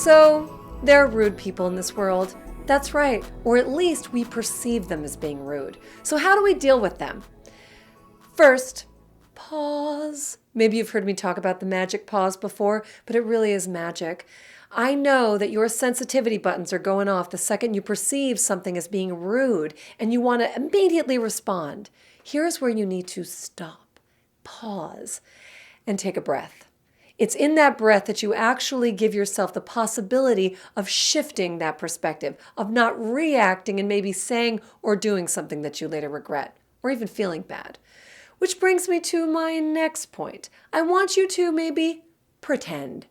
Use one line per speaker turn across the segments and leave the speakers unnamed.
So there are rude people in this world. That's right, or at least we perceive them as being rude. So how do we deal with them? First, pause. Maybe you've heard me talk about the magic pause before, but it really is magic. I know that your sensitivity buttons are going off the second you perceive something as being rude and you want to immediately respond. Here's where you need to stop, pause, and take a breath. It's in that breath that you actually give yourself the possibility of shifting that perspective, of not reacting and maybe saying or doing something that you later regret, or even feeling bad. Which brings me to my next point. I want you to maybe pretend.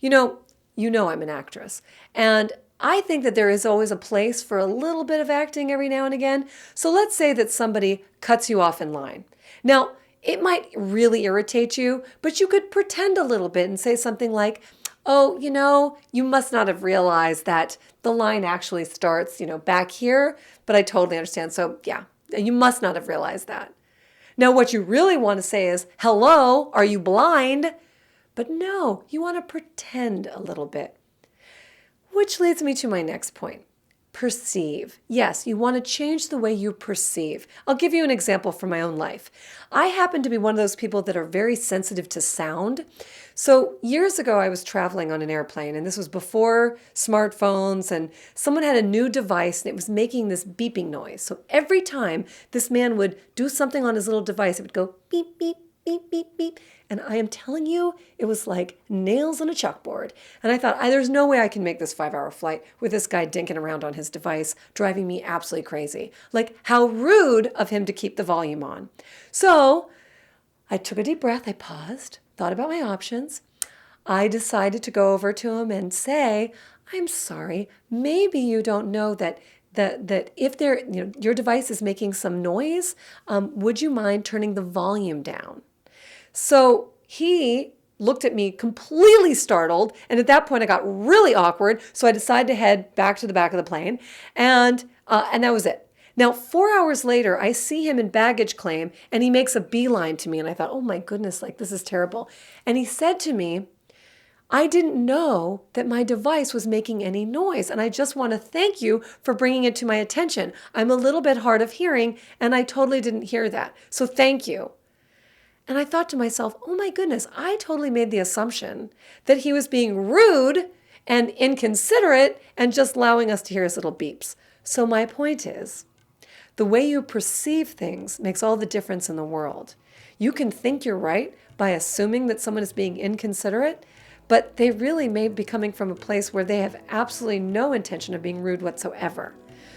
You know I'm an actress, and I think that there is always a place for a little bit of acting every now and again. So let's say that somebody cuts you off in line. Now, it might really irritate you, but you could pretend a little bit and say something like, oh, you must not have realized that the line actually starts, back here, but I totally understand. So yeah, you must not have realized that. Now, what you really want to say is, hello, are you blind? But no, you want to pretend a little bit. Which leads me to my next point. Perceive. Yes, you want to change the way you perceive. I'll give you an example from my own life. I happen to be one of those people that are very sensitive to sound. So years ago, I was traveling on an airplane, and this was before smartphones, and someone had a new device, and it was making this beeping noise. So every time this man would do something on his little device, it would go beep, beep, beep, beep, beep. And I am telling you, it was like nails on a chalkboard. And I thought, there's no way I can make this 5-hour flight with this guy dinking around on his device, driving me absolutely crazy. Like, how rude of him to keep the volume on. So I took a deep breath. I paused, thought about my options. I decided to go over to him and say, I'm sorry, maybe you don't know that if your device is making some noise, would you mind turning the volume down? So he looked at me completely startled, and at that point I got really awkward, so I decided to head back to the back of the plane, and that was it. Now, 4 hours later, I see him in baggage claim, and he makes a beeline to me, and I thought, oh my goodness, this is terrible. And he said to me, I didn't know that my device was making any noise, and I just want to thank you for bringing it to my attention. I'm a little bit hard of hearing, and I totally didn't hear that, so thank you. And I thought to myself, oh my goodness, I totally made the assumption that he was being rude and inconsiderate and just allowing us to hear his little beeps. So my point is, the way you perceive things makes all the difference in the world. You can think you're right by assuming that someone is being inconsiderate, but they really may be coming from a place where they have absolutely no intention of being rude whatsoever.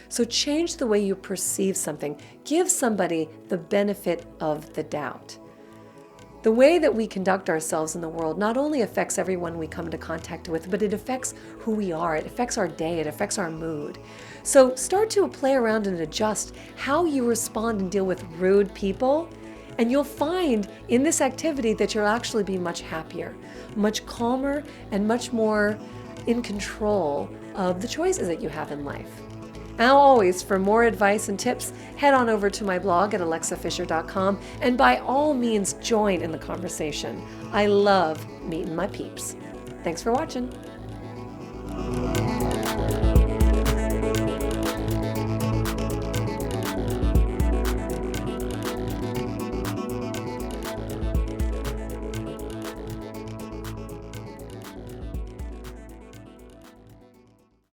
So change the way you perceive something. Give somebody the benefit of the doubt. The way that we conduct ourselves in the world not only affects everyone we come into contact with, but it affects who we are. It affects our day. It affects our mood. So start to play around and adjust how you respond and deal with rude people. And you'll find in this activity that you'll actually be much happier, much calmer, and much more in control of the choices that you have in life. Now, always, for more advice and tips, head on over to my blog at alexafisher.com, and by all means, join in the conversation. I love meeting my peeps. Thanks for watching.